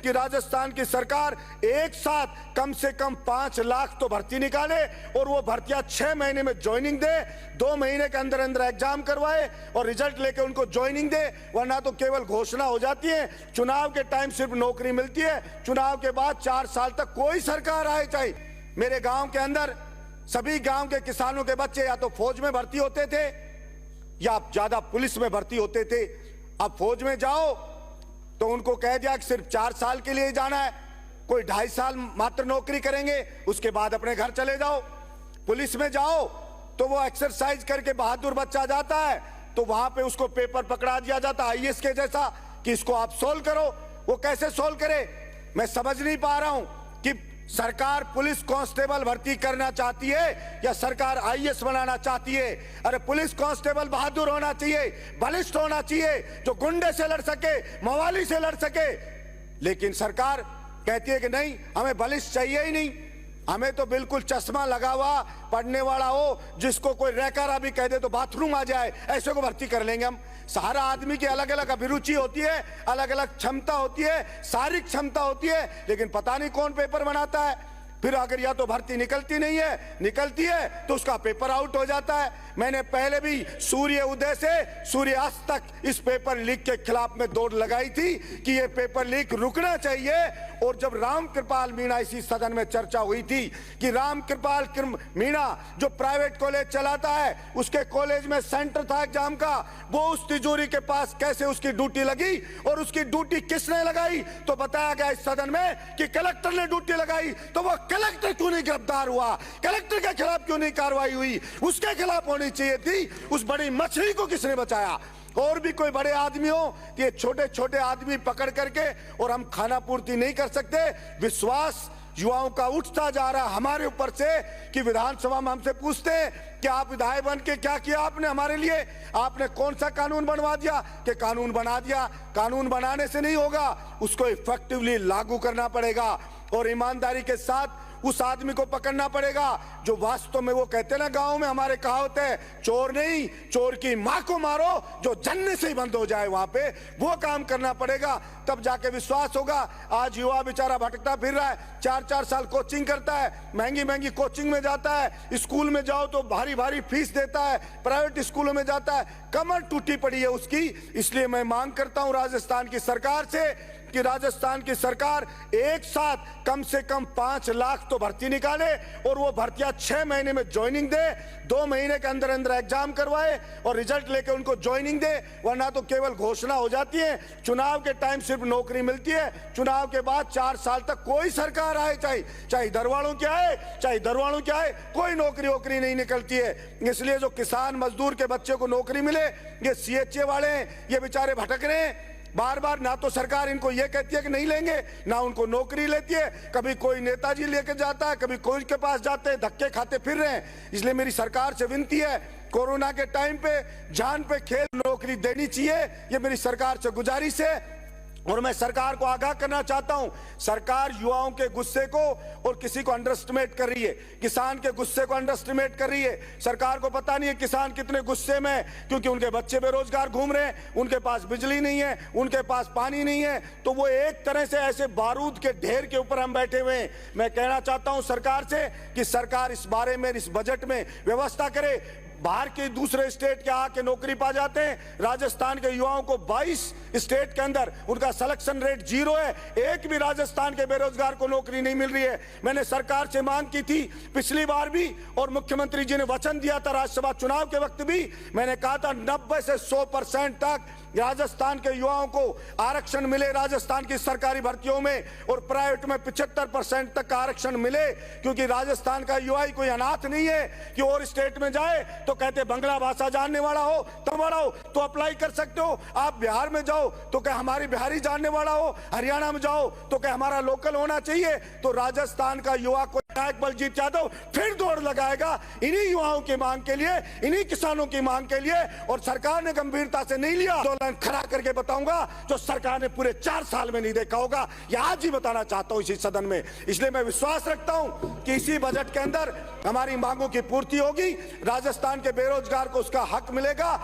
कि राजस्थान की सरकार एक साथ कम से कम 5 लाख तो भर्ती निकाले और वो भर्तियां 6 महीने में ज्वाइनिंग दे, 2 महीने के अंदर अंदर एग्जाम करवाए और रिजल्ट लेके उनको ज्वाइनिंग दे। वरना तो केवल घोषणा हो जाती है, चुनाव के टाइम सिर्फ नौकरी मिलती है, चुनाव के बाद 4 साल तक कोई सरकार आए चाहे। मेरे गांव के अंदर सभी गांव के किसानों के बच्चे या तो फौज में भर्ती होते थे या ज्यादा पुलिस में भर्ती होते थे। अब फौज में जाओ तो उनको कह दिया कि सिर्फ 4 साल के लिए जाना है, कोई 2.5 साल मात्र नौकरी करेंगे, उसके बाद अपने घर चले जाओ। पुलिस में जाओ तो वो एक्सरसाइज करके बहादुर बच्चा जाता है तो वहां पे उसको पेपर पकड़ा दिया जाता है IAS के जैसा कि इसको आप सोल्व करो। वो कैसे सोल्व करे, मैं समझ नहीं पा रहा हूं कि सरकार पुलिस कांस्टेबल भर्ती करना चाहती है या सरकार IAS बनाना चाहती है। अरे पुलिस कांस्टेबल बहादुर होना चाहिए, बलिष्ठ होना चाहिए, जो गुंडे से लड़ सके, मवाली से लड़ सके। लेकिन सरकार कहती है कि नहीं, हमें बलिष्ठ चाहिए ही नहीं, हमें तो बिल्कुल चश्मा लगा हुआ पढ़ने वाला हो, जिसको कोई रैकारा भी कह दे तो बाथरूम आ जाए, ऐसे को भर्ती कर लेंगे हम। सारा आदमी की अलग अलग अभिरुचि होती है, अलग अलग क्षमता होती है, शारीरिक क्षमता होती है, लेकिन पता नहीं कौन पेपर बनाता है। फिर अगर या तो भर्ती निकलती नहीं है, निकलती है तो उसका पेपर आउट हो जाता है। मैंने पहले भी सूर्य उदय से सूर्यास्त तक इस पेपर लीक के खिलाफ में दौड़ लगाई थी कि ये पेपर लीक रुकना चाहिए। और जब राम कृपाल मीणा इसी सदन में चर्चा हुई थी कि राम कृपाल मीणा जो प्राइवेट कॉलेज चलाता है, उसके कॉलेज में सेंटर था एग्जाम का, वो उस तिजोरी के पास कैसे उसकी ड्यूटी लगी और उसकी ड्यूटी किसने लगाई, तो बताया गया इस सदन में कि कलेक्टर ने ड्यूटी लगाई। तो वो कलेक्टर क्यों नहीं गिरफ्तार हुआ, कलेक्टर के खिलाफ क्यों नहीं कार्रवाई हुई, उसके खिलाफ होनी चाहिए थी। उस बड़ी मछली को किसने बचाया। और भी कोई बड़े आदमी हो, ये छोटे छोटे आदमी पकड़ करके और हम खाना पूर्ति नहीं कर सकते। विश्वास युवाओं का उठता जा रहा है हमारे ऊपर से कि विधानसभा में हमसे पूछते हैं कि आप विधायक बन के क्या किया आपने हमारे लिए, आपने कौन सा कानून बनवा दिया, कि कानून बना दिया। कानून बनाने से नहीं होगा, उसको इफेक्टिवली लागू करना पड़ेगा और ईमानदारी के साथ उस आदमी को पकड़ना पड़ेगा जो वास्तव में, वो कहते ना गांव में हमारे कहावत है, चोर नहीं चोर की मां को मारो, जो जन्नत से ही बंद हो जाए वहां पे, वो काम करना पड़ेगा, तब जाके विश्वास होगा। आज युवा बेचारा भटकता फिर रहा है, 4-4 साल कोचिंग करता है, महंगी महंगी कोचिंग में जाता है, स्कूल में जाओ तो भारी भारी फीस देता है, प्राइवेट स्कूलों में जाता है, कमर टूटी पड़ी है उसकी। इसलिए मैं मांग करता हूं राजस्थान की सरकार से कि राजस्थान की सरकार एक साथ कम से कम 5 लाख तो भर्ती निकाले और वो भर्तियां 6 महीने में ज्वाइनिंग दे, 2 महीने के अंदर अंदर एग्जाम करवाए और रिजल्ट लेके उनको ज्वाइनिंग दे। वरना तो केवल घोषणा हो जाती है, चुनाव के टाइम सिर्फ नौकरी मिलती है, चुनाव के बाद 4 साल तक कोई सरकार आए, चाहे इधर वालों की आए चाहे इधर वालों की आए, कोई नौकरी वोकरी नहीं निकलती है। इसलिए जो किसान मजदूर के बच्चे को नौकरी मिले, ये CHA वाले हैं, ये बेचारे भटक रहे हैं बार बार। ना तो सरकार इनको ये कहती है कि नहीं लेंगे, ना उनको नौकरी लेती है। कभी कोई नेताजी लेके जाता है, कभी कोई के पास जाते हैं, धक्के खाते फिर रहे हैं। इसलिए मेरी सरकार से विनती है, कोरोना के टाइम पे जान पे खेल नौकरी देनी चाहिए, ये मेरी सरकार से गुजारिश है। और मैं सरकार को आगाह करना चाहता हूं, सरकार युवाओं के गुस्से को और किसी को अंडर एस्टिमेट कर रही है, किसान के गुस्से को अंडर एस्टिमेट कर रही है। सरकार को पता नहीं है किसान कितने गुस्से में, क्योंकि उनके बच्चे बेरोजगार घूम रहे हैं, उनके पास बिजली नहीं है, उनके पास पानी नहीं है, तो वो एक तरह से ऐसे बारूद के ढेर के ऊपर हम बैठे हुए हैं। मैं कहना चाहता हूं सरकार से कि सरकार इस बारे में, इस बजट में व्यवस्था करे। बाहर के दूसरे स्टेट के आके नौकरी पा जाते हैं, राजस्थान के युवाओं को 22 स्टेट के अंदर उनका सिलेक्शन रेट 0 है, एक भी राजस्थान के बेरोजगार को नौकरी नहीं मिल रही है। मैंने सरकार से मांग की थी पिछली बार भी, और मुख्यमंत्री जी ने वचन दिया था राज्यसभा चुनाव के वक्त भी, मैंने कहा था 90 से 100% तक राजस्थान के युवाओं को आरक्षण मिले राजस्थान की सरकारी भर्तियों में, और प्राइवेट में 75% तक का आरक्षण मिले। क्योंकि राजस्थान का युवा कोई अनाथ नहीं है कि और स्टेट में जाए तो कहते बंगला भाषा जानने वाला हो तो बड़ा हो तो अप्लाई कर सकते हो, आप बिहार में जाओ तो क्या हमारी बिहारी जानने वाला हो, हरियाणा में जाओ तो क्या हमारा लोकल होना चाहिए। तो राजस्थान का युवा को विधायक बलजीत यादव फिर दौड़ लगाएगा इन्हीं युवाओं की मांग के लिए, इन्हीं किसानों की मांग के लिए, और सरकार ने गंभीरता से नहीं लिया। आंदोलन खड़ा करके बताऊंगा जो सरकार ने पूरे 4 साल में नहीं देखा होगा, ये आज ही बताना चाहता हूं इसी सदन में। इसलिए मैं विश्वास रखता हूं कि इसी बजट के अंदर हमारी मांगों की पूर्ति होगी, राजस्थान के बेरोजगार को उसका हक मिलेगा।